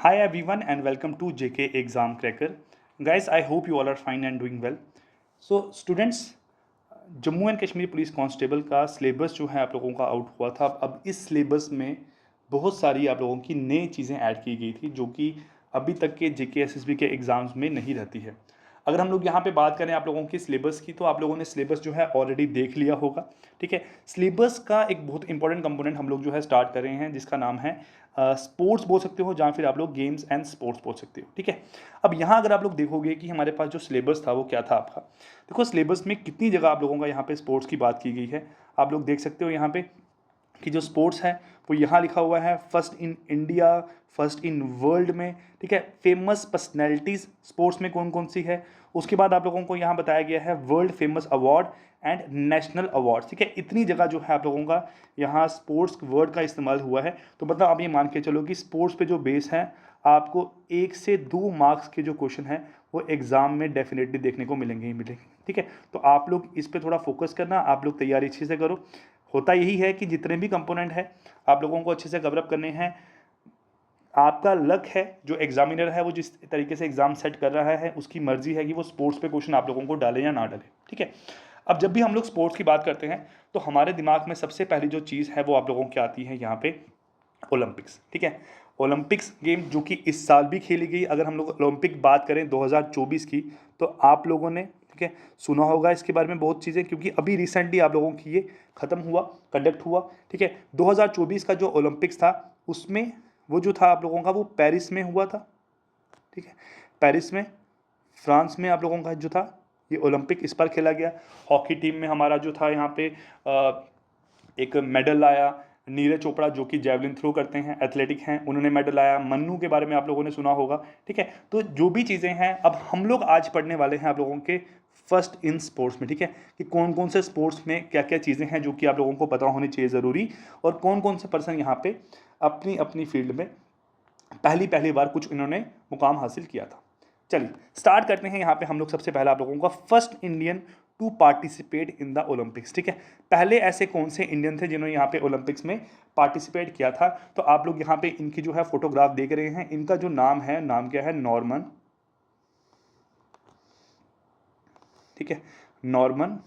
Hi everyone and welcome to JK Exam Cracker. Guys, I hope you all are fine and doing well. So students, Jammu and Kashmir police constable का syllabus जो है आप लोगों का out हुआ था। अब इस सिलेबस में बहुत सारी आप लोगों की नई चीज़ें ऐड की गई थी जो कि अभी तक के जेके एसएसबी के एग्ज़ाम्स में नहीं रहती है। अगर हम लोग यहाँ पे बात करें आप लोगों की सिलेबस की, तो आप लोगों ने सिलेबस जो है ऑलरेडी देख लिया होगा। ठीक है, सिलेबस का एक बहुत इंपॉर्टेंट कंपोनेंट हम लोग जो है स्टार्ट कर रहे हैं, जिसका नाम है स्पोर्ट्स बोल सकते हो, जहाँ फिर आप लोग गेम्स एंड स्पोर्ट्स बोल सकते हो। ठीक है, अब यहाँ अगर आप लोग देखोगे कि हमारे पास जो सिलेबस था वो क्या था आपका, देखो सिलेबस में कितनी जगह आप लोगों का यहाँ पे स्पोर्ट्स की बात की गई है। आप लोग देख सकते हो यहाँ पे कि जो स्पोर्ट्स है वो यहाँ लिखा हुआ है first in India, first in world में। ठीक है, फेमस पर्सनैलिटीज़ स्पोर्ट्स में कौन कौन सी है। उसके बाद आप लोगों को यहाँ बताया गया है world famous award and national award. ठीक है, इतनी जगह जो है आप लोगों का यहाँ स्पोर्ट्स वर्ड का इस्तेमाल हुआ है। तो मतलब आप ये मान के चलो कि स्पोर्ट्स पे जो बेस है, आपको 1 से 2 मार्क्स के जो क्वेश्चन है वो एग्ज़ाम में डेफिनेटली देखने को मिलेंगे ही मिलेंगे। ठीक है, तो आप लोग इस पर थोड़ा फोकस करना, आप लोग तैयारी अच्छे से करो। होता यही है कि जितने भी कंपोनेंट है आप लोगों को अच्छे से कवरअप करने हैं। आपका लक है, जो एग्जामिनर है वो जिस तरीके से एग्जाम सेट कर रहा है उसकी मर्जी है कि वो स्पोर्ट्स पे क्वेश्चन आप लोगों को डाले या ना डाले। ठीक है, अब जब भी हम लोग स्पोर्ट्स की बात करते हैं तो हमारे दिमाग में सबसे पहली जो चीज़ है वो आप लोगों की आती है यहाँ पे ओलंपिक्स। ठीक है, ओलंपिक्स गेम जो कि इस साल भी खेली गई। अगर हम लोग ओलंपिक बात करें 2024 की, तो आप लोगों ने ठीक है सुना होगा इसके बारे में बहुत चीज़ें, क्योंकि अभी रिसेंटली आप लोगों की ये ख़त्म हुआ, कंडक्ट हुआ। ठीक है, 2024 का जो ओलंपिक्स था उसमें वो जो था आप लोगों का वो पेरिस में हुआ था। ठीक है, पेरिस में, फ्रांस में आप लोगों का जो था ये ओलंपिक इस बार खेला गया। हॉकी टीम में हमारा जो था यहाँ पे एक मेडल आया। नीरज चोपड़ा जो कि जेवलिन थ्रो करते हैं, एथलेटिक हैं, उन्होंने मेडल आया। मन्नू के बारे में आप लोगों ने सुना होगा। ठीक है, तो जो भी चीज़ें हैं अब हम लोग आज पढ़ने वाले हैं आप लोगों के फर्स्ट इन स्पोर्ट्स में। ठीक है, कि कौन कौन से स्पोर्ट्स में क्या क्या चीज़ें हैं जो कि आप लोगों को पता होनी चाहिए ज़रूरी, और कौन कौन से पर्सन यहाँ पे अपनी अपनी फील्ड में पहली पहली बार कुछ इन्होंने मुकाम हासिल किया था। चलिए स्टार्ट करते हैं। यहाँ पे हम लोग सबसे पहला आप लोगों का first Indian to participate in the Olympics. ठीक है, पहले ऐसे कौन से इंडियन थे जिन्होंने यहाँ पे ओलंपिक्स में पार्टिसिपेट किया था। तो आप लोग यहाँ पे इनकी जो है फोटोग्राफ देख रहे हैं। इनका जो नाम है, नाम क्या है, नॉर्मन। ठीक है, नॉर्मन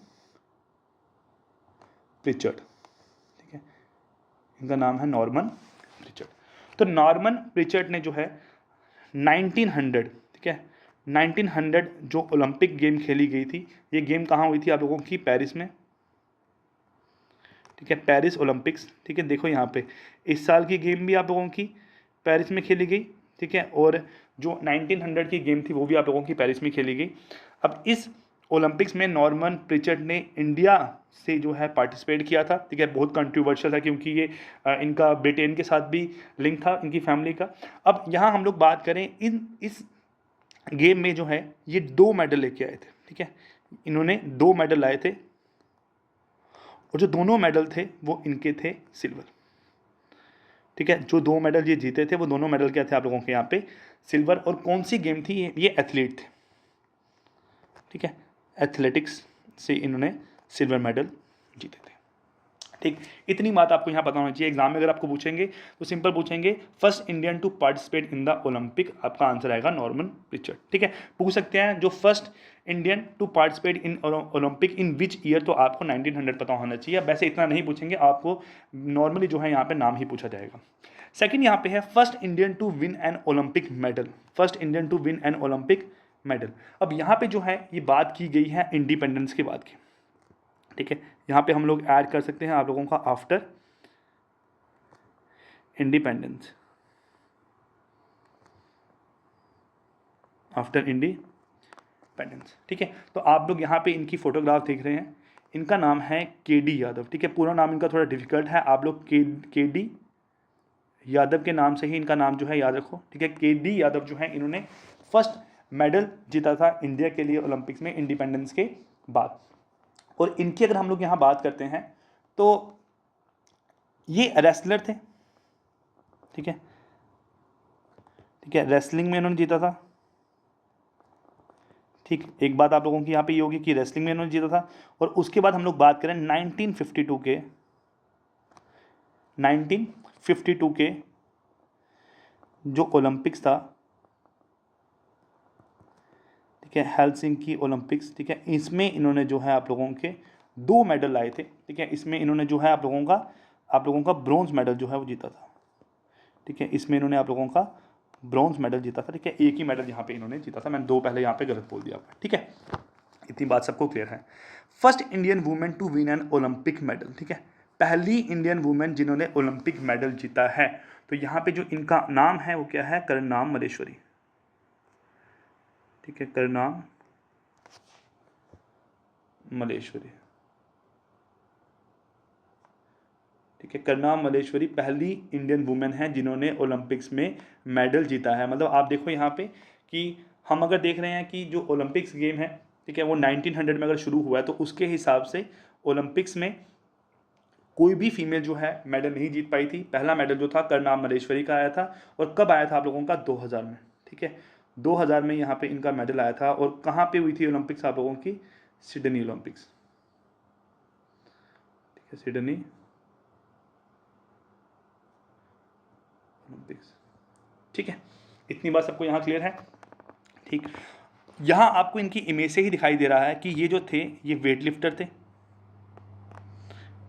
प्रिचर्ड। ठीक है, इनका नाम है नॉर्मन प्रिचर्ड। तो नॉर्मन प्रिचर्ड ने जो है 1900, ठीक है 1900 जो ओलंपिक गेम खेली गई थी, ये गेम कहाँ हुई थी आप लोगों की, पेरिस में। ठीक है, पेरिस ओलंपिक्स। ठीक है, देखो यहाँ पे इस साल की गेम भी आप लोगों की पेरिस में खेली गई। ठीक है, और जो 1900 की गेम थी वो भी आप लोगों की पेरिस में खेली गई। अब इस ओलंपिक्स में नॉर्मन प्रिचर्ड ने इंडिया से जो है पार्टिसिपेट किया था। ठीक है, बहुत कंट्रोवर्शियल था क्योंकि ये इनका ब्रिटेन के साथ भी लिंक था, इनकी फैमिली का। अब यहाँ हम लोग बात करें इस गेम में जो है ये 2 मेडल लेके आए थे। ठीक है, इन्होंने 2 मेडल लाए थे, और जो दोनों मेडल थे वो इनके थे सिल्वर। ठीक है, जो 2 मेडल ये जीते थे वो दोनों मेडल क्या थे आप लोगों के यहाँ पे, सिल्वर। और कौन सी गेम थी, ये एथलीट थे। ठीक है, एथलेटिक्स से इन्होंने सिल्वर मेडल जीते थे। ठीक, इतनी बात आपको यहाँ पता होना चाहिए। एग्जाम में अगर आपको पूछेंगे तो सिंपल पूछेंगे first Indian to participate in the Olympic, आपका आंसर आएगा नॉर्मन प्रिचर्ड। ठीक है, पूछ सकते हैं जो first Indian to participate in Olympic in which year, तो आपको 1900 पता होना चाहिए। वैसे इतना नहीं पूछेंगे, आपको नॉर्मली जो है यहाँ पे नाम ही पूछा जाएगा। सेकंड यहाँ पे है first Indian to win an Olympic medal, first Indian to win an Olympic medal. अब यहाँ पे जो है ये बात की गई है इंडिपेंडेंस के बाद की। ठीक है, यहाँ पे हम लोग ऐड कर सकते हैं आप लोगों का आफ्टर इंडिपेंडेंस, आफ्टर इंडिपेंडेंस। ठीक है, तो आप लोग यहाँ पे इनकी फोटोग्राफ देख रहे हैं। इनका नाम है केडी यादव। ठीक है, पूरा नाम इनका थोड़ा डिफिकल्ट है, आप लोग केडी यादव के नाम से ही इनका नाम जो है याद रखो। ठीक है, केडी यादव जो है इन्होंने फर्स्ट मेडल जीता था इंडिया के लिए ओलंपिक्स में इंडिपेंडेंस के बाद। और इनकी अगर हम लोग यहाँ बात करते हैं तो ये रेसलर थे। ठीक है, ठीक है, रेसलिंग में इन्होंने जीता था। ठीक, एक बात आप लोगों की यहाँ पे ये होगी कि रेसलिंग में इन्होंने जीता था। और उसके बाद हम लोग बात करें 1952 के, 1952 के जो ओलंपिक्स था, ठीक है, हेलसिंकी ओलंपिक्स, ठीक है, इसमें इन्होंने जो है आप लोगों के 2 मेडल लाए थे, ठीक है, इसमें इन्होंने जो है आप लोगों का ब्रॉन्ज मेडल जो है वो जीता था, ठीक है, इसमें इन्होंने आप लोगों का ब्रॉन्ज मेडल जीता था, ठीक है, एक ही मेडल यहाँ पे इन्होंने जीता था, मैंने 2 पहले यहाँ पे गलत बोल दिया आपका, ठीक है, इतनी बात सबको क्लियर है। First Indian women to win an Olympic medal, ठीक है, पहली इंडियन वुमेन जिन्होंने ओलंपिक मेडल जीता है, तो यहाँ पे जो इनका नाम है वो क्या है, करनाम मलेश्वरी, ठीक है, करनाम मलेश्वरी, ठीक है, करनाम मलेश्वरी पहली इंडियन वुमेन है जिन्होंने ओलंपिक्स में मेडल जीता है। मतलब आप देखो यहाँ पे कि हम अगर देख रहे हैं कि जो ओलंपिक्स गेम है, ठीक है, वो 1900 में अगर शुरू हुआ है, तो उसके हिसाब से ओलंपिक्स में कोई भी फीमेल जो है मेडल नहीं जीत पाई थी। पहला मेडल जो था करनाम मलेश्वरी का आया था, और कब आया था आप लोगों का, 2000 में, ठीक है, 2000 में यहाँ पे इनका मेडल आया था। और कहाँ पे हुई थी ओलंपिक्स आप लोगों की, सिडनी ओलंपिक्स, ठीक है, सिडनी ओलंपिक्स, ठीक है, इतनी बात सबको यहाँ क्लियर है, ठीक। यहाँ आपको इनकी इमेज से ही दिखाई दे रहा है कि ये जो थे ये वेट लिफ्टर थे,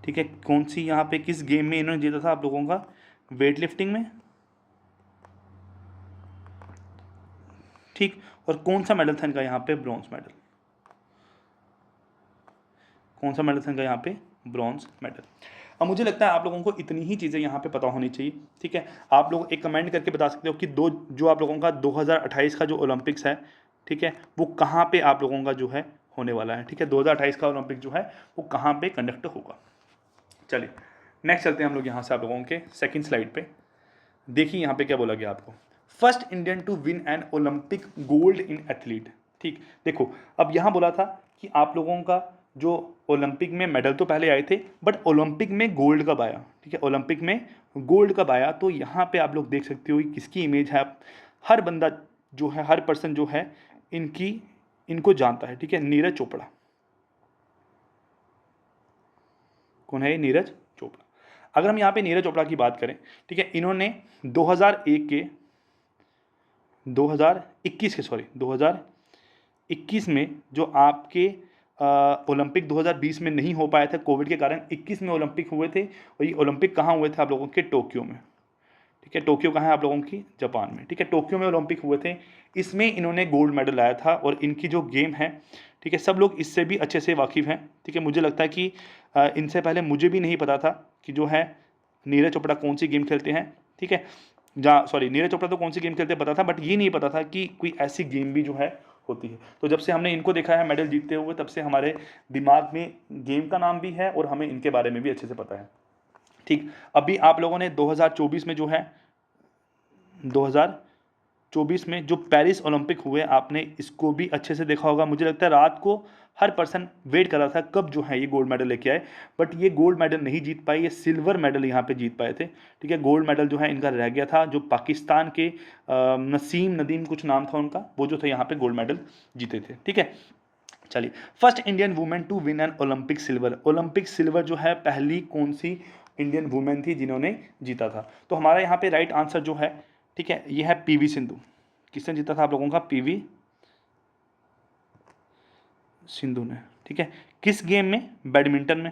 ठीक है, कौन सी यहाँ पे किस गेम में इन्होंने जीता था आप लोगों का, वेट लिफ्टिंग में, ठीक, और कौन सा मेडल था इनका यहाँ पे, ब्रॉन्ज मेडल, कौन सा मेडल था इनका यहाँ पे, ब्रॉन्ज मेडल। अब मुझे लगता है आप लोगों को इतनी ही चीज़ें यहाँ पे पता होनी चाहिए, ठीक है, आप लोग एक कमेंट करके बता सकते हो कि जो आप लोगों का 2028 का जो ओलंपिक्स है, ठीक है, वो कहाँ पे आप लोगों का जो है होने वाला है, ठीक है, 2028 का ओलंपिक जो है वो कहाँ पे कंडक्ट होगा। चलिए नेक्स्ट चलते हैं हम लोग यहाँ से आप लोगों के सेकंड स्लाइड पे। देखिए यहाँ पे क्या बोला गया आपको, first Indian to win an Olympic gold in athlete, ठीक, देखो अब यहाँ बोला था कि आप लोगों का जो ओलंपिक में मेडल तो पहले आए थे, बट ओलंपिक में गोल्ड कब आया, ठीक है, ओलंपिक में गोल्ड कब आया, तो यहाँ पे आप लोग देख सकते हो कि किसकी इमेज है, हर बंदा जो है, हर पर्सन जो है इनको जानता है, ठीक है, नीरज चोपड़ा, कौन है ये, नीरज चोपड़ा। अगर हम यहाँ पे नीरज चोपड़ा की बात करें, ठीक है, इन्होंने 2021 में जो आपके ओलंपिक 2020 में नहीं हो पाए थे कोविड के कारण, 21 में ओलंपिक हुए थे, और ये ओलंपिक कहाँ हुए थे आप लोगों के, टोक्यो में, ठीक है, टोक्यो कहाँ है आप लोगों की, जापान में, ठीक है, टोक्यो में ओलंपिक हुए थे, इसमें इन्होंने गोल्ड मेडल लाया था। और इनकी जो गेम है, ठीक है, सब लोग इससे भी अच्छे से वाकिफ़ हैं, ठीक है, मुझे लगता है कि इनसे पहले मुझे भी नहीं पता था कि जो है नीरज चोपड़ा कौन सी गेम खेलते हैं, ठीक है, जहाँ सॉरी नीरज चोपड़ा तो कौन सी गेम खेलते हैं पता था, बट ये नहीं पता था कि कोई ऐसी गेम भी जो है होती है। तो जब से हमने इनको देखा है मेडल जीतते हुए, तब से हमारे दिमाग में गेम का नाम भी है और हमें इनके बारे में भी अच्छे से पता है, ठीक। अभी आप लोगों ने 2024 में जो है 2024 में जो पेरिस ओलंपिक हुए, आपने इसको भी अच्छे से देखा होगा। मुझे लगता है रात को हर पर्सन वेट कर रहा था कब जो है ये गोल्ड मेडल लेके आए, बट ये गोल्ड मेडल नहीं जीत पाए, ये सिल्वर मेडल यहाँ पे जीत पाए थे, ठीक है, गोल्ड मेडल जो है इनका रह गया था, जो पाकिस्तान के नसीम नदीम कुछ नाम था उनका, वो जो था यहाँ पे गोल्ड मेडल जीते थे, ठीक है। चलिए, first Indian women to win an Olympic silver जो है पहली कौन सी इंडियन वुमेन थी जिन्होंने जीता था, तो हमारा यहाँ पे राइट आंसर जो है, ठीक है, ये है पीवी सिंधु। किसने जीता था आप लोगों का, पीवी सिंधु ने, ठीक है, किस गेम में, बैडमिंटन में,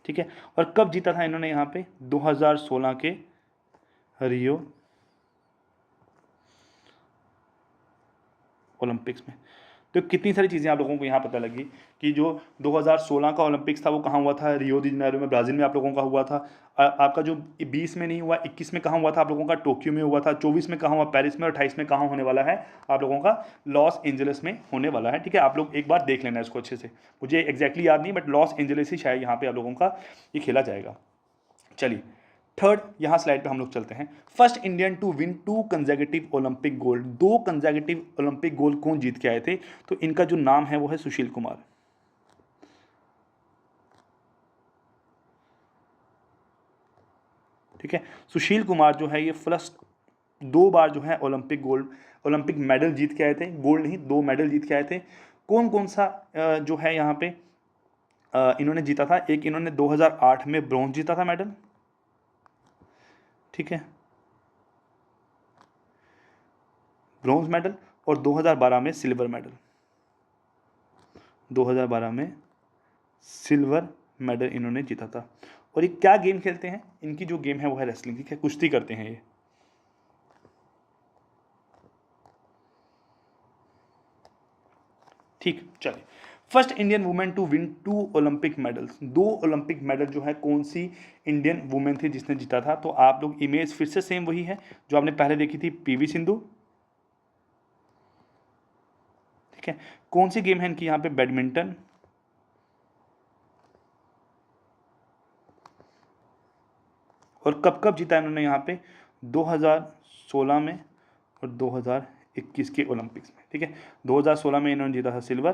ठीक है, और कब जीता था इन्होंने यहाँ पे, 2016 के रियो ओलंपिक्स में। तो कितनी सारी चीज़ें आप लोगों को यहाँ पता लगी कि जो 2016 का ओलंपिक्स था वो कहाँ हुआ था, रियो दी जनेरो में, ब्राज़ील में आप लोगों का हुआ था। आपका जो 20 में नहीं हुआ, 21 में कहाँ हुआ था आप लोगों का, टोक्यो में हुआ था। 24 में कहाँ हुआ, पेरिस में। और 28 में कहाँ होने वाला है आप लोगों का, लॉस एंजलिस में होने वाला है, ठीक है। आप लोग एक बार देख लेना इसको अच्छे से, मुझे एग्जैक्टली याद नहीं, बट लॉस एंजलिस ही शायद यहाँ पे आप लोगों का ये खेला जाएगा। चलिए थर्ड यहाँ स्लाइड पे हम लोग चलते हैं। First Indian to win 2 consecutive Olympic gold, 2 consecutive Olympic gold कौन जीत के आए थे, तो इनका जो नाम है वो है सुशील कुमार, ठीक है। सुशील कुमार जो है ये फर्स्ट 2 बार जो है ओलंपिक मेडल जीत के आए थे, गोल्ड नहीं 2 मेडल जीत के आए थे। कौन कौन सा जो है यहाँ पे इन्होंने जीता था। एक इन्होंने 2008 में ब्रॉन्ज जीता था मेडल, ठीक है, ब्रॉन्ज मेडल, और 2012 में सिल्वर मेडल, 2012 में सिल्वर मेडल इन्होंने जीता था। और ये क्या गेम खेलते हैं, इनकी जो गेम है वो है रेसलिंग, ठीक है, कुश्ती करते हैं ये। ठीक, चलिए। First Indian women to win 2 Olympic medals, 2 Olympic medal जो है कौन सी इंडियन वुमेन थी जिसने जीता था? तो आप लोग इमेज फिर से सेम वही है जो आपने पहले देखी थी, पीवी सिंधु, ठीक है। कौन सी गेम है इनकी यहाँ पे? बैडमिंटन, और कब कब जीता इन्होंने यहाँ पे? 2016 में और 2021 के ओलंपिक्स में, ठीक है। 2016 में इन्होंने जीता था सिल्वर,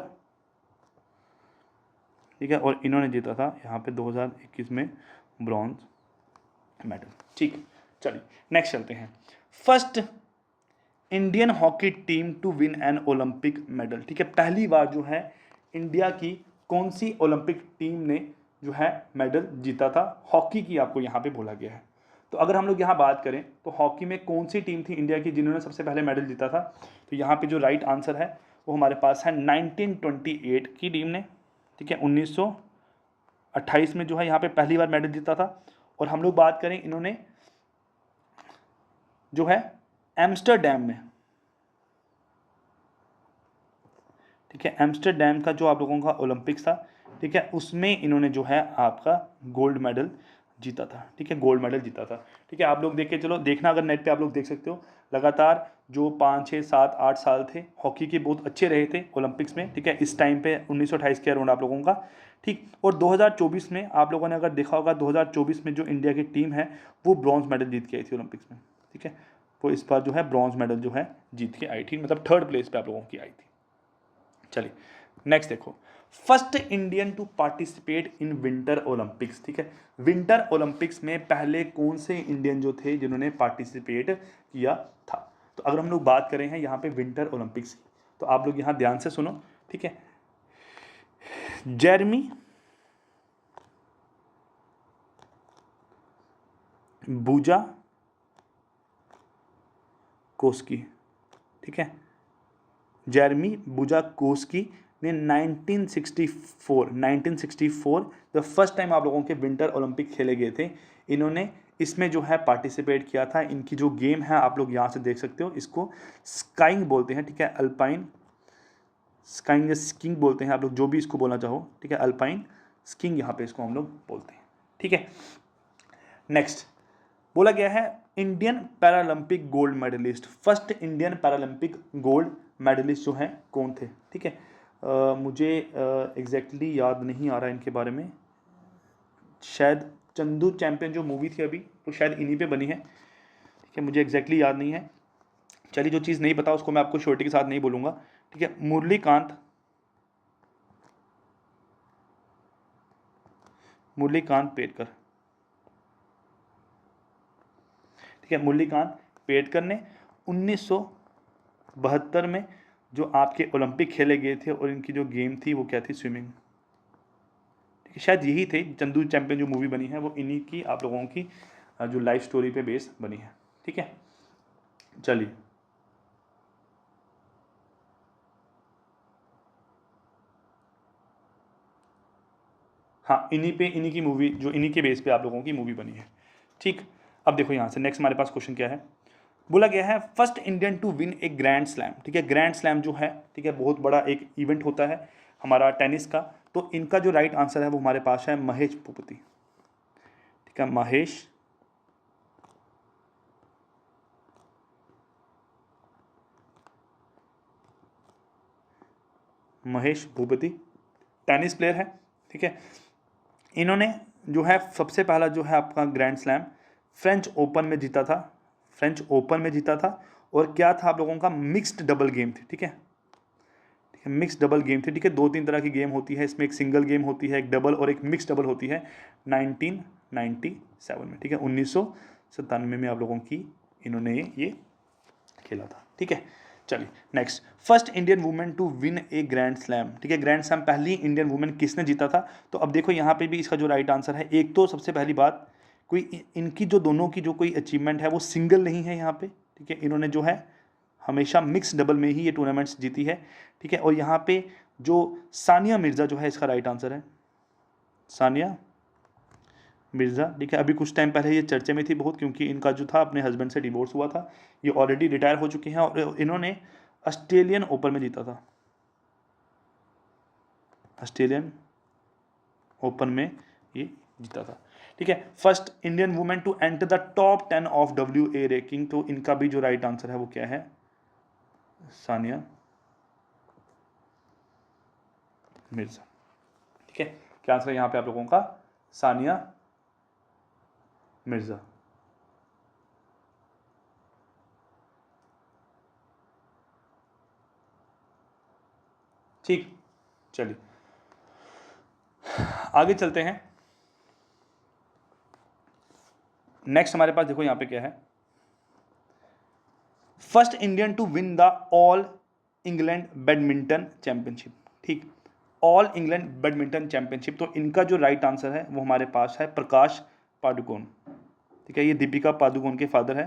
ठीक है, और इन्होंने जीता था यहाँ पे 2021 में ब्रॉन्ज मेडल, ठीक। चलिए नेक्स्ट चलते हैं। First Indian hockey team to win an Olympic medal, ठीक है, पहली बार जो है इंडिया की कौन सी ओलंपिक टीम ने जो है मेडल जीता था? हॉकी की आपको यहाँ पे बोला गया है। तो अगर हम लोग यहाँ बात करें तो हॉकी में कौन सी टीम थी इंडिया की जिन्होंने सबसे पहले मेडल जीता था? तो यहाँ पे जो राइट आंसर है वो हमारे पास है 1928 की टीम ने, ठीक है, 1928 में जो है यहाँ पे पहली बार मेडल जीता था। और हम लोग बात करें इन्होंने जो है एम्स्टरडैम में, ठीक है, एम्स्टरडैम का जो आप लोगों का ओलंपिक्स था, ठीक है, उसमें इन्होंने जो है आपका गोल्ड मेडल जीता था, ठीक है, गोल्ड मेडल जीता था, ठीक है। आप लोग देख के चलो, देखना अगर नेट पे आप लोग देख सकते हो, लगातार जो 5, 6, 7, 8 साल थे हॉकी के बहुत अच्छे रहे थे ओलंपिक्स में, ठीक है। इस टाइम पे 1928 के अराउंड आप लोगों का, ठीक। और 2024 में आप लोगों ने अगर देखा होगा, 2024 में जो इंडिया की टीम है वो ब्रॉन्ज मेडल जीत के आई थी ओलंपिक्स में, ठीक है। वो इस बार जो है ब्रॉन्ज मेडल जो है जीत के आई थी, मतलब 3rd प्लेस पे आप लोगों की आई थी। चलिए नेक्स्ट देखो। First Indian to participate in winter Olympics, ठीक है, विंटर ओलंपिक्स में पहले कौन से इंडियन जो थे जिन्होंने पार्टिसिपेट किया था? तो अगर हम लोग बात करें हैं यहाँ पे विंटर ओलंपिक्स की, तो आप लोग यहाँ ध्यान से सुनो, ठीक है। जेरमी बूजा कोस्की, ठीक है, जेरमी बुजाकोस्की ने 1964 द फर्स्ट टाइम आप लोगों के विंटर ओलंपिक खेले गए थे, इन्होंने इसमें जो है पार्टिसिपेट किया था। इनकी जो गेम है आप लोग यहाँ से देख सकते हो, इसको स्काइंग बोलते हैं, ठीक है, अल्पाइन स्काइंग या स्कीइंग बोलते हैं, आप लोग जो भी इसको बोलना चाहो, ठीक है, अल्पाइन स्कीइंग यहाँ पे इसको हम लोग बोलते हैं, ठीक है। नेक्स्ट बोला गया है Indian Paralympic gold medalist, first Indian Paralympic gold medalist जो हैं कौन थे, ठीक है। मुझे एग्जैक्टली याद नहीं आ रहा इनके बारे में, शायद चंदू चैंपियन जो मूवी थी अभी तो शायद इन्हीं पे बनी है, ठीक है, मुझे एग्जैक्टली याद नहीं है। चलिए जो चीज़ नहीं पता उसको मैं आपको श्योरिटी के साथ नहीं बोलूँगा, ठीक है। मुरलीकांत पेटकर, ठीक है, मुरलीकांत पेटकर ने 1972 में जो आपके ओलंपिक खेले गए थे और इनकी जो गेम थी वो क्या थी? स्विमिंग, ठीक है, शायद यही थे। चंदू चैंपियन जो मूवी बनी है वो इन्हीं की आप लोगों की जो लाइफ स्टोरी पे बेस बनी है, ठीक है। चलिए हाँ, इन्हीं की मूवी जो इन्हीं के बेस पे आप लोगों की मूवी बनी है, ठीक। अब देखो यहाँ से नेक्स्ट हमारे पास क्वेश्चन क्या है, बोला गया है first Indian to win a grand slam, ठीक है। ग्रैंड स्लैम जो है, ठीक है, बहुत बड़ा एक इवेंट होता है हमारा टेनिस का, तो इनका जो राइट आंसर है वो हमारे पास है महेश भूपति, ठीक है, महेश भूपति टेनिस प्लेयर है, ठीक है। इन्होंने जो है सबसे पहला जो है आपका ग्रैंड स्लैम फ्रेंच ओपन में जीता था, फ्रेंच ओपन में जीता था। और क्या था आप लोगों का? मिक्स्ड डबल गेम थी, ठीक है, ठीक है, मिक्स डबल गेम थी, ठीक है। 2-3 तरह की गेम होती है इसमें, एक सिंगल गेम होती है, एक डबल और एक मिक्स डबल होती है। 1997 में, ठीक है, 1997 में आप लोगों की इन्होंने ये खेला था, ठीक है। चलिए next, first Indian women to win a grand slam. ठीक है, ग्रैंड स्लैम पहली इंडियन वुमेन किसने जीता था? तो अब देखो यहाँ पे भी इसका जो राइट आंसर है, एक तो सबसे पहली बात, कोई इनकी जो दोनों की जो कोई अचीवमेंट है वो सिंगल नहीं है यहाँ पे। ठीक है, इन्होंने जो है हमेशा मिक्स डबल में ही ये टूर्नामेंट्स जीती है। ठीक है, और यहाँ पे जो सानिया मिर्ज़ा जो है इसका राइट आंसर है, सानिया मिर्ज़ा। ठीक है, अभी कुछ टाइम पहले ये चर्चे में थी बहुत, क्योंकि इनका जो था अपने हस्बैंड से डिवोर्स हुआ था, ये ऑलरेडी रिटायर हो चुके हैं और इन्होंने ऑस्ट्रेलियन ओपन में जीता था, ऑस्ट्रेलियन ओपन में ये जीता था। ठीक है, first Indian women to enter the top 10 of WA ranking. तो इनका भी जो राइट आंसर है वो क्या है? सानिया मिर्ज़ा। ठीक है, क्या आंसर है यहाँ पे आप लोगों का? सानिया मिर्ज़ा। ठीक, चलिए आगे चलते हैं। नेक्स्ट हमारे पास देखो यहाँ पे क्या है, first Indian to win the all England badminton championship. ठीक, ऑल इंग्लैंड बैडमिंटन चैंपियनशिप। तो इनका जो राइट आंसर है वो हमारे पास है प्रकाश पादुकोण। ठीक है, ये दीपिका पादुकोण के फादर है।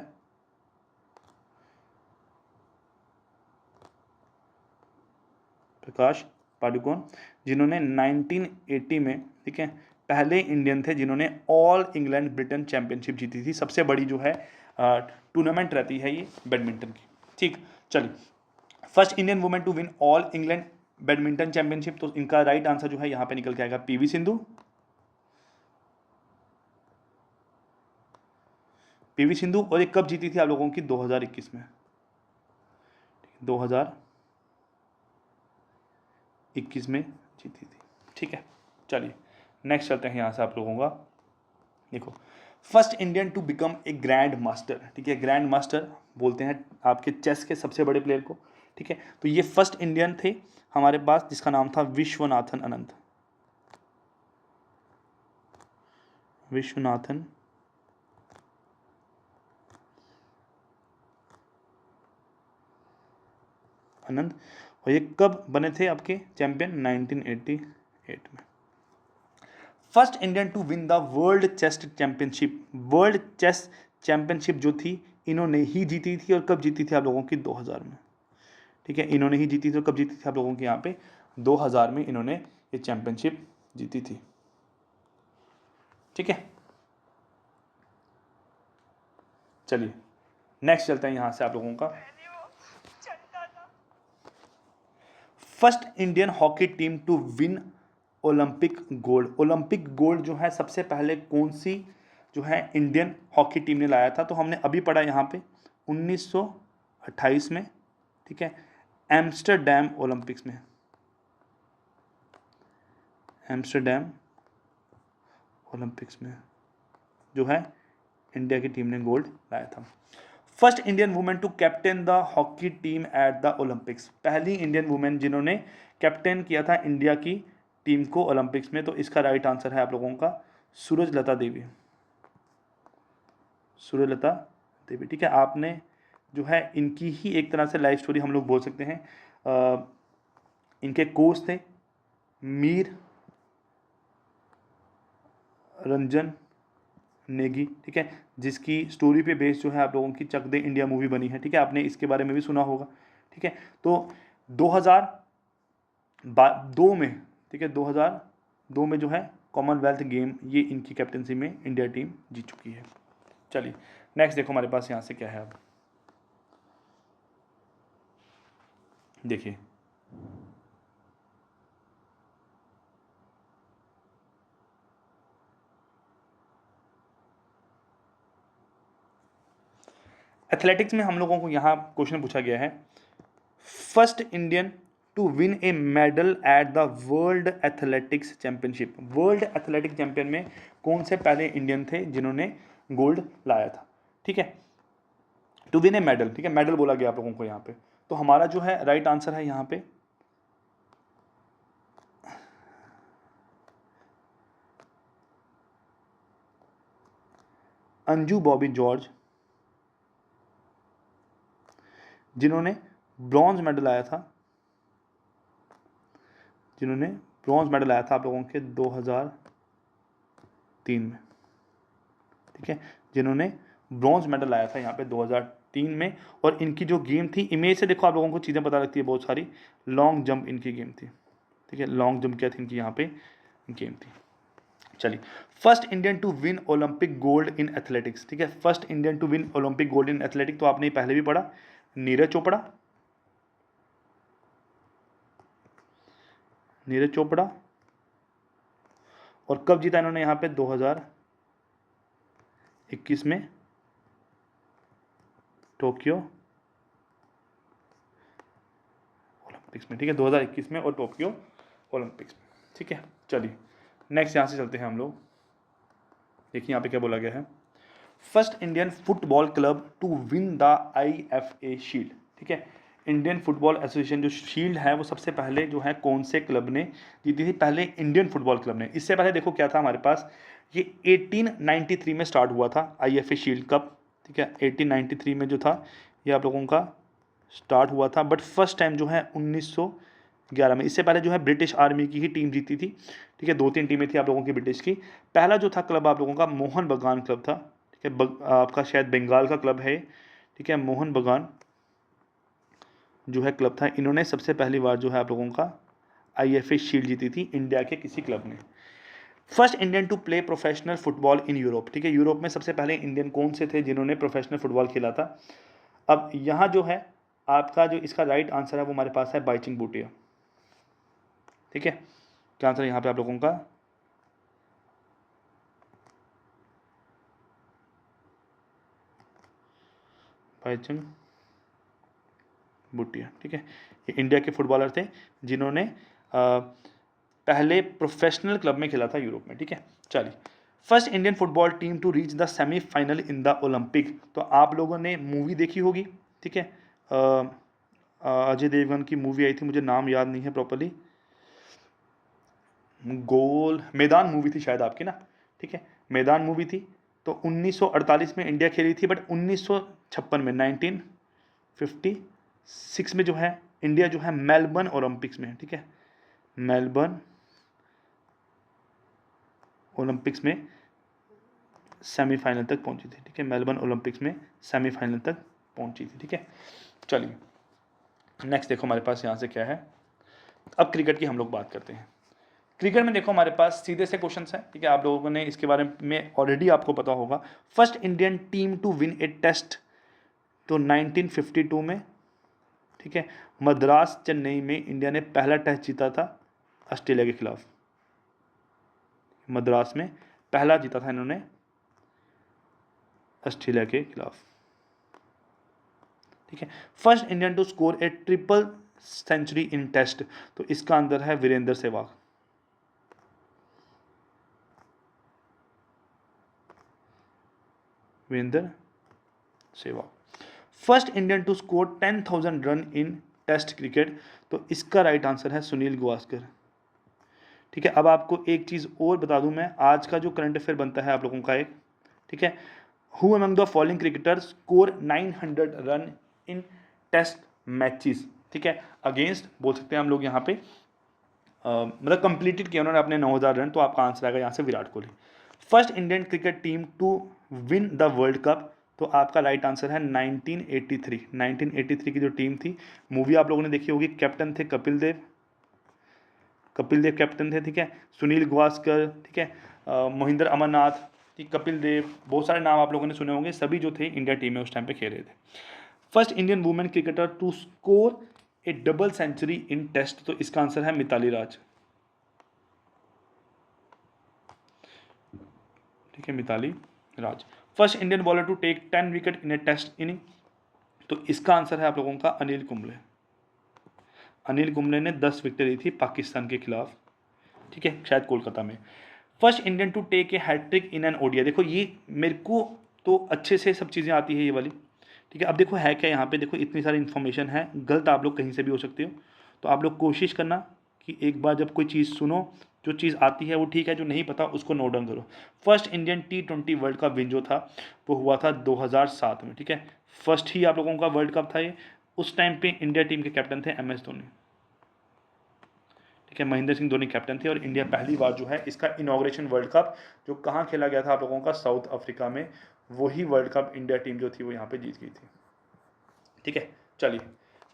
प्रकाश पादुकोण, जिन्होंने 1980 में, ठीक है, पहले इंडियन थे जिन्होंने ऑल इंग्लैंड ब्रिटेन चैंपियनशिप जीती थी। सबसे बड़ी जो है टूर्नामेंट रहती है ये बैडमिंटन की। ठीक, चलिए, first Indian women to win all England badminton championship. तो इनका राइट आंसर जो है यहाँ पे निकल के आएगा PV सिंधु। PV सिंधु, और ये कब जीती थी आप लोगों की? 2021 में, 2021 में जीती थी। ठीक है, चलिए नेक्स्ट चलते हैं यहाँ से आप लोगों का। देखो, first Indian to become a grand master. ठीक है, ग्रैंड मास्टर बोलते हैं आपके चेस के सबसे बड़े प्लेयर को। ठीक है, तो ये फर्स्ट इंडियन थे हमारे पास जिसका नाम था विश्वनाथन आनंद। विश्वनाथन आनंद, और ये कब बने थे आपके चैंपियन? 1988 में। First Indian to win the world chess championship. World chess championship जो थी इन्होंने ही जीती थी, और कब जीती थी आप लोगों की? 2000 में। ठीक है, इन्होंने ही जीती थी, और कब जीती थी आप लोगों की यहाँ पे? 2000 में इन्होंने ये चैंपियनशिप जीती थी। ठीक है, चलिए नेक्स्ट चलते हैं यहाँ से आप लोगों का। First Indian hockey team to win Olympic gold. Olympic gold जो है सबसे पहले कौन सी जो है इंडियन हॉकी टीम ने लाया था? तो हमने अभी पढ़ा यहाँ पे 1928 में। ठीक है, एम्स्टरडैम ओलंपिक्स में, एम्स्टरडैम ओलंपिक्स में जो है इंडिया की टीम ने गोल्ड लाया था। First Indian women to captain the hockey team at the Olympics. पहली इंडियन वुमेन जिन्होंने कैप्टन किया था इंडिया की टीम को ओलंपिक्स में। तो इसका राइट आंसर है आप लोगों का सूरजलता देवी। सूरजलता देवी। ठीक है, आपने जो है इनकी ही एक तरह से लाइफ स्टोरी हम लोग बोल सकते हैं। इनके कोच थे मीर रंजन नेगी। ठीक है, जिसकी स्टोरी पे बेस्ड जो है आप लोगों की चक दे इंडिया मूवी बनी है। ठीक है, आपने इसके बारे में भी सुना होगा। ठीक है, तो 2002 में, ठीक है, 2002 में जो है कॉमनवेल्थ गेम ये इनकी कैप्टनसी में इंडिया टीम जीत चुकी है। चलिए नेक्स्ट देखो हमारे पास यहाँ से क्या है। अब देखिए, एथलेटिक्स में हम लोगों को यहाँ क्वेश्चन पूछा गया है, first Indian to win a medal at the world athletics championship. World athletics champion में कौन से पहले इंडियन थे जिन्होंने गोल्ड लाया था? ठीक है, टू विन ए मेडल। ठीक है, मेडल बोला गया आप लोगों को यहाँ पे। तो हमारा जो है राइट आंसर है यहाँ पे अंजू बॉबी जॉर्ज, जिन्होंने ब्रॉन्ज मेडल आया था, जिन्होंने ब्रॉन्ज मेडल आया था आप लोगों के 2003 में, ठीक है, जिन्होंने ब्रॉन्ज मेडल आया था यहाँ पे 2003 में। और इनकी जो गेम थी, इमेज से देखो आप लोगों को चीज़ें पता लगती है बहुत सारी। लॉन्ग जंप इनकी गेम थी, ठीक है, लॉन्ग जंप क्या थी इनकी यहाँ पे गेम थी। चलिए, first Indian to win Olympic gold in athletics, ठीक है, first Indian to win Olympic gold in athletics, तो आपने पहले भी पढ़ा, नीरज चोपड़ा। नीरज चोपड़ा। और कब जीता इन्होंने यहाँ पे 2021 में टोक्यो ओलंपिक्स में, ठीक है, 2021 में और टोक्यो ओलंपिक्स में, ठीक है। चलिए नेक्स्ट यहाँ से चलते हैं हम लोग। देखिए यहाँ पे क्या बोला गया है, first Indian football club to win the IFA shield, ठीक है, इंडियन फुटबॉल एसोसिएशन जो शील्ड है वो सबसे पहले जो है कौन से क्लब ने जीती थी? पहले इंडियन फुटबॉल क्लब ने। इससे पहले देखो क्या था हमारे पास, ये 1893 में स्टार्ट हुआ था IFA शील्ड कप, ठीक है, 1893 में जो था ये आप लोगों का स्टार्ट हुआ था, बट फर्स्ट टाइम जो है 1911 में। इससे पहले जो है ब्रिटिश आर्मी की ही टीम जीती थी, ठीक है, 2-3 टीमें थी आप लोगों की ब्रिटिश की। पहला जो था क्लब आप लोगों का मोहन बगान क्लब था, ठीक है, आपका शायद बंगाल का क्लब है, ठीक है, मोहन बगान जो है क्लब था, इन्होंने सबसे पहली बार जो है आप लोगों का IFA शील्ड जीती थी इंडिया के किसी क्लब ने। First Indian to play professional football in Europe, ठीक है, यूरोप में सबसे पहले इंडियन कौन से थे जिन्होंने प्रोफेशनल फुटबॉल खेला था? अब यहाँ जो है आपका जो इसका राइट आंसर है वो हमारे पास है बाइचिंग बूटिया, ठीक है, क्या आंसर है यहाँ पे आप लोगों का? बाइचिंग बूटिया, ठीक है, ये इंडिया के फुटबॉलर थे जिन्होंने पहले प्रोफेशनल क्लब में खेला था यूरोप में, ठीक है। चलिए, first Indian football team to reach the semifinal in the Olympic, तो आप लोगों ने मूवी देखी होगी, ठीक है, अजय देवगन की मूवी आई थी, मुझे नाम याद नहीं है प्रॉपरली, गोल मैदान मूवी थी शायद आपकी ना, ठीक है, मैदान मूवी थी। तो 1948 में इंडिया खेली थी, बट 1956 में 1956 में जो है इंडिया जो है मेलबर्न ओलंपिक्स में, ठीक है, मेलबर्न ओलंपिक्स में सेमीफाइनल तक पहुंची थी, ठीक है, मेलबर्न ओलंपिक्स में सेमीफाइनल तक पहुंची थी, ठीक है। चलिए नेक्स्ट देखो हमारे पास यहाँ से क्या है, अब क्रिकेट की हम लोग बात करते हैं। क्रिकेट में देखो हमारे पास सीधे से क्वेश्चंस हैं, ठीक है, आप लोगों ने इसके बारे में ऑलरेडी आपको पता होगा। First Indian team to win a test, तो 1952 में, ठीक है, मद्रास चेन्नई में इंडिया ने पहला टेस्ट जीता था ऑस्ट्रेलिया के खिलाफ, मद्रास में पहला जीता था इन्होंने ऑस्ट्रेलिया के खिलाफ, ठीक है। First Indian to score a triple century in test, तो इसका आंसर है Virender Sehwag, Virender Sehwag. First Indian to score 10,000 run in test cricket, तो इसका राइट आंसर है सुनील गावस्कर, ठीक है। अब आपको एक चीज़ और बता दूं मैं, आज का जो करंट अफेयर बनता है आप लोगों का एक, ठीक है, who among the following cricketer score 900 run in test matches, ठीक है, अगेंस्ट बोल सकते हैं हम लोग यहाँ पे मतलब कंप्लीटेड किया उन्होंने अपने 9,000 रन, तो आपका आंसर आएगा यहाँ से Virat Kohli. First Indian cricket team to win the world cup, तो आपका राइट आंसर है 1983। 1983 की जो टीम थी, मूवी आप लोगों ने देखी होगी, कैप्टन थे कपिल देव, कपिल देव कैप्टन थे, ठीक है, सुनील गावस्कर, ठीक है, मोहिंदर अमरनाथ, ठीक, कपिल देव, बहुत सारे नाम आप लोगों ने सुने होंगे, सभी जो थे इंडिया टीम में उस टाइम पे खेल रहे थे। First Indian women cricketer to score a double century in test, तो इसका आंसर है मिताली राज, ठीक है, Mitali Raj. First Indian bowler to take 10 wicket in a test inning, तो इसका आंसर है आप लोगों का अनिल कुंबले, अनिल कुंबले ने 10 विकेट ली थी पाकिस्तान के खिलाफ, ठीक है, शायद कोलकाता में। First Indian to take a hattrick in an ODI, देखो ये मेरे को तो अच्छे से सब चीज़ें आती है ये वाली, ठीक है। अब देखो है क्या यहाँ पे, देखो इतनी सारी इन्फॉर्मेशन है, गलत आप लोग कहीं से भी हो सकते हो, तो आप लोग कोशिश करना कि एक बार जब कोई चीज़ सुनो, जो चीज़ आती है वो ठीक है, जो नहीं पता उसको नोट डाउन करो। First Indian T20 world cup win जो था वो हुआ था 2007 में, ठीक है, फर्स्ट ही आप लोगों का वर्ल्ड कप था ये, उस टाइम पे इंडिया टीम के कैप्टन थे MS धोनी। ठीक है, महेंद्र सिंह धोनी कैप्टन थे और इंडिया पहली बार जो है इसका इनॉग्रेशन वर्ल्ड कप जो कहाँ खेला गया था आप लोगों का, साउथ अफ्रीका में, वही वर्ल्ड कप इंडिया टीम जो थी वो यहाँ पे जीत गई थी। ठीक है, चलिए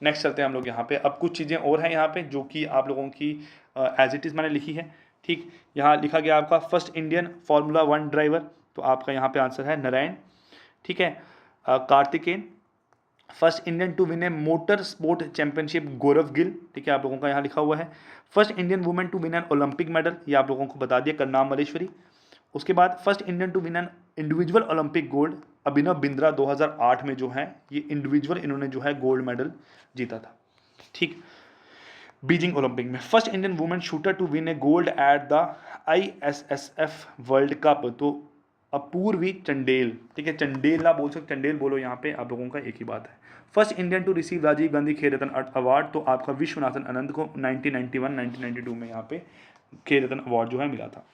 नेक्स्ट चलते हैं हम लोग यहाँ पे। अब कुछ चीज़ें और हैं यहाँ पे जो कि आप लोगों की एज इट इज़ मैंने लिखी है। ठीक, यहाँ लिखा गया आपका फर्स्ट इंडियन फार्मूला 1 ड्राइवर, तो आपका यहाँ पे आंसर है नारायण। ठीक है, Karthikeyan. First Indian to win a motor sport championship, Gaurav Gill. ठीक है, आप लोगों का यहाँ लिखा हुआ है। First Indian women to win an Olympic medal, ये आप लोगों को बता दिया, करनाम मलेश्वरी। उसके बाद first Indian to win an individual Olympic gold, Abhinav Bindra 2008 में जो है ये इंडिविजुअल इन्होंने जो है गोल्ड मेडल जीता था। ठीक, बीजिंग ओलंपिक में first Indian women shooter to win a gold at the ISSF world cup, तो अपूर्वी चंडेल। ठीक है, चंडेल ना बोल सकते, चंडेल बोलो, यहाँ पे आप लोगों का एक ही बात है। First Indian to receive Rajiv Gandhi Khel Ratna award, तो आपका विश्वनाथन आनंद को 1991-1992 में यहाँ पे खेल रत्न अवार्ड जो है मिला था।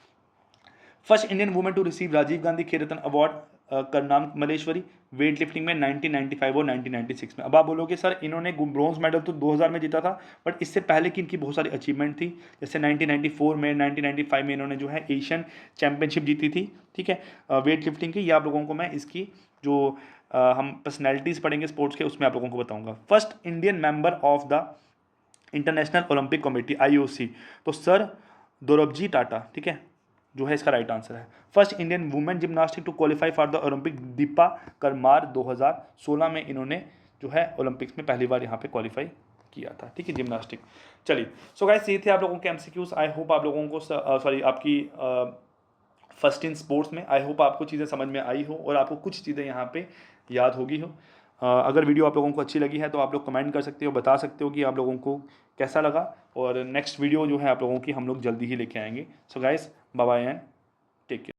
First Indian women to receive Rajiv Gandhi Khel Ratna award, Karnam Malleswari, weight lifting में 1995 और 1996 में। अब आप बोलोगे सर इन्होंने ब्रॉन्ज मेडल तो 2000 में जीता था, बट इससे पहले की इनकी बहुत सारी अचीवमेंट थी, जैसे 1994 में, 1995 में इन्होंने जो है एशियन चैंपियनशिप जीती थी। ठीक है, वेट लिफ्टिंग की, ये आप लोगों को मैं इसकी जो हम पर्सनैलिटीज़ पढ़ेंगे स्पोर्ट्स के उसमें आप लोगों को बताऊँगा। First Indian member of the International Olympic Committee IOC, तो सर दोरबजी टाटा। ठीक है, जो है इसका राइट आंसर है। First Indian women gymnastic to qualify for the Olympic, Dipa Karmakar 2016 में इन्होंने जो है ओलंपिक्स में पहली बार यहाँ पे क्वालिफाई किया था। ठीक है, जिम्नास्टिक। चलिए, सो गाइस ये थे आप लोगों के MCQs। आई होप आप लोगों को सॉरी आपकी फर्स्ट इन स्पोर्ट्स में आई होप आपको चीज़ें समझ में आई हो और आपको कुछ चीज़ें यहाँ पे याद होगी हो। अगर वीडियो आप लोगों को अच्छी लगी है तो आप लोग कमेंट कर सकते हो, बता सकते हो कि आप लोगों को कैसा लगा, और नेक्स्ट वीडियो जो है आप लोगों की हम लोग जल्दी ही लेके आएंगे। So guys, bye bye and take care.